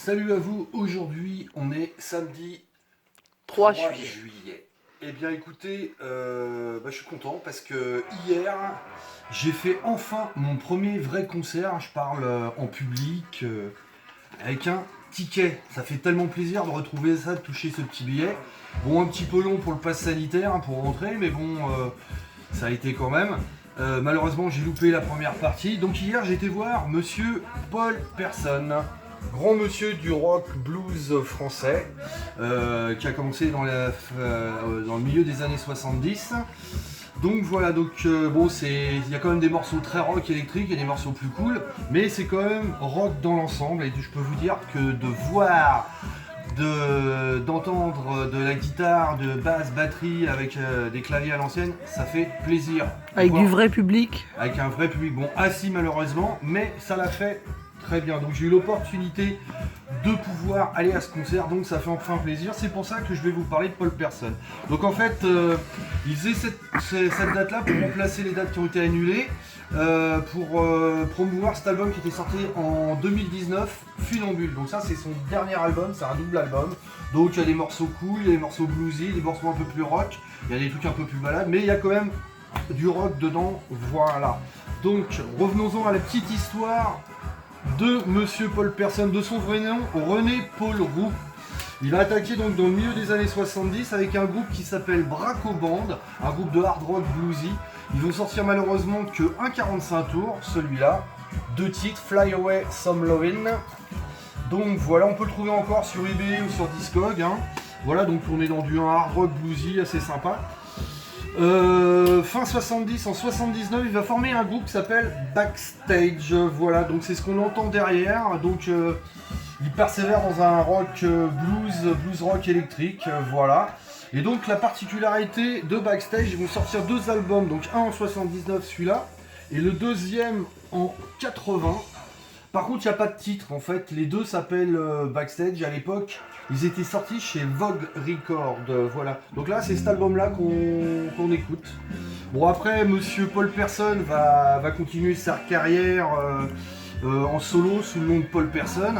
Salut à vous, aujourd'hui on est samedi 3 3 juillet. juillet. Eh bien écoutez, je suis content parce que hier j'ai fait enfin mon premier vrai concert, je parle en public, avec un ticket. Ça fait tellement plaisir de retrouver ça, de toucher ce petit billet. Bon, un petit peu long pour le pass sanitaire, hein, pour rentrer, mais bon, ça a été quand même. Malheureusement j'ai loupé la première partie, donc hier j'ai été voir monsieur Paul Persson. Grand monsieur du rock blues français, qui a commencé dans le milieu des années 70. Donc voilà, bon, il y a quand même des morceaux très rock électriques et des morceaux plus cool, mais c'est quand même rock dans l'ensemble. Et je peux vous dire que de voir, d'entendre de la guitare, de basse, batterie avec des claviers à l'ancienne, ça fait plaisir. Avec du vrai public. Avec un vrai public, bon, assis malheureusement, mais ça l'a fait très bien. Donc j'ai eu l'opportunité de pouvoir aller à ce concert, donc ça fait enfin plaisir. C'est pour ça que je vais vous parler de Paul Persson. Donc en fait, il faisait cette date-là pour remplacer les dates qui ont été annulées, pour promouvoir cet album qui était sorti en 2019, Funambule. Donc ça c'est son dernier album, c'est un double album. Donc il y a des morceaux cool, il y a des morceaux bluesy, des morceaux un peu plus rock, il y a des trucs un peu plus balades, mais il y a quand même du rock dedans, voilà. Donc revenons-en à la petite histoire de monsieur Paul Persson, de son vrai nom, René Paul Roux. Il a attaqué donc dans le milieu des années 70 avec un groupe qui s'appelle Braco Band, un groupe de hard rock bluesy. Ils vont sortir malheureusement que 1,45 tours, celui-là. 2 titres, Fly Away, Some Lovin'. Donc voilà, on peut le trouver encore sur eBay ou sur Discog, hein. Voilà, donc on est dans du hard rock bluesy assez sympa. Fin 70, en 79, il va former un groupe qui s'appelle Backstage. Voilà, donc c'est ce qu'on entend derrière. Donc il persévère dans un rock blues rock électrique, voilà. Et donc la particularité de Backstage, ils vont sortir 2 albums, donc un en 79, celui-là, et le deuxième en 80. Par contre, il n'y a pas de titre en fait, les deux s'appellent Backstage. À l'époque, ils étaient sortis chez Vogue Records, voilà. Donc là, c'est cet album-là qu'on écoute. Bon, après, monsieur Paul Persson va continuer sa carrière en solo sous le nom de Paul Persson.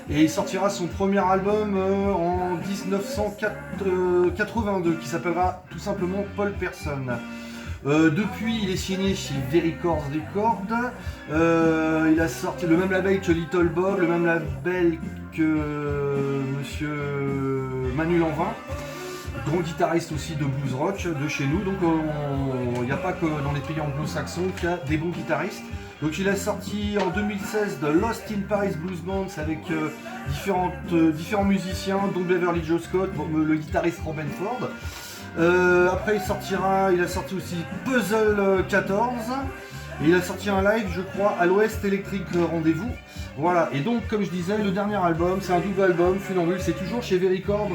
Et il sortira son premier album en 1982, qui s'appellera tout simplement Paul Persson. Depuis, il est signé chez Vericords Records. Il a sorti le même label que Little Bob, le même label que monsieur Manu Lanvin, grand guitariste aussi de blues rock de chez nous. Donc il n'y a pas que dans les pays anglo-saxons qu'il y a des bons guitaristes. Donc il a sorti en 2016 The Lost in Paris Blues Bands avec différents musiciens, dont Beverly Joe Scott, le guitariste Robin Ford. Après il a sorti aussi Puzzle 14 et il a sorti un live, je crois, à l'Ouest Electric Rendez-vous. Voilà, et donc comme je disais, le dernier album, c'est un double album, Funambule, c'est toujours chez Vericords.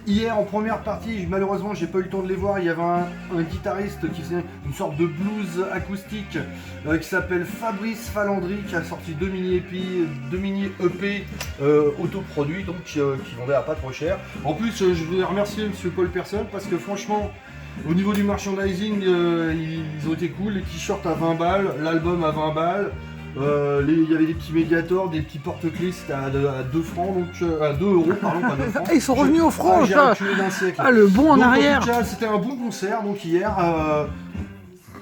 Hier en première partie, malheureusement j'ai pas eu le temps de les voir, il y avait un guitariste qui faisait une sorte de blues acoustique qui s'appelle Fabrice Falandry, qui a sorti 2 mini EP autoproduits, donc qui vendait à pas trop cher. En plus, je voudrais remercier monsieur Paul Persson parce que franchement, au niveau du merchandising, ils ont été cool. Les t-shirts à 20 balles, l'album à 20 balles. Il y avait des petits médiators, des petits porte-clés, c'était à 2 francs, donc à 2 euros, pardon, pas 2 francs. Ils sont revenus aux francs, j'ai reculé d'un siècle. Ah, le bon en donc, arrière. En tout cas, c'était un bon concert, donc hier,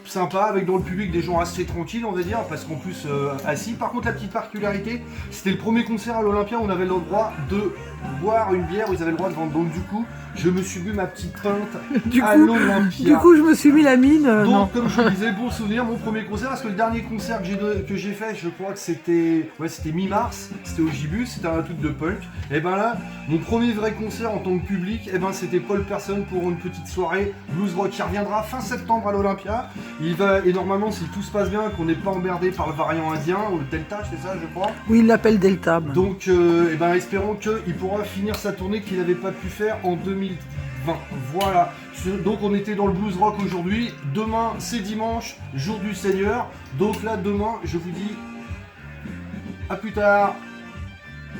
sympa, avec dans le public des gens assez tranquilles, on va dire, parce qu'en plus assis. Par contre, la petite particularité, c'était le premier concert à l'Olympia où on avait le droit de boire une bière, où ils avaient le droit de vendre. Donc du coup, je me suis bu ma petite pinte à l'Olympia. Du coup, je me suis mis la mine. Donc, non. comme je vous disais, bon souvenir, mon premier concert, parce que le dernier concert que j'ai fait, je crois que c'était mi-mars, c'était au Gibus, c'était un truc de punk. Et ben là, mon premier vrai concert en tant que public, et ben c'était Paul Persson pour une petite soirée blues rock qui reviendra fin septembre à l'Olympia. Et normalement, si tout se passe bien, qu'on n'est pas emmerdé par le variant indien ou le Delta, c'est ça, je crois. Oui, il l'appelle Delta. Donc, espérons qu'il pourra finir sa tournée qu'il n'avait pas pu faire en 2020. Voilà. Donc, on était dans le blues rock aujourd'hui. Demain, c'est dimanche, jour du Seigneur. Donc là, demain, je vous dis à plus tard.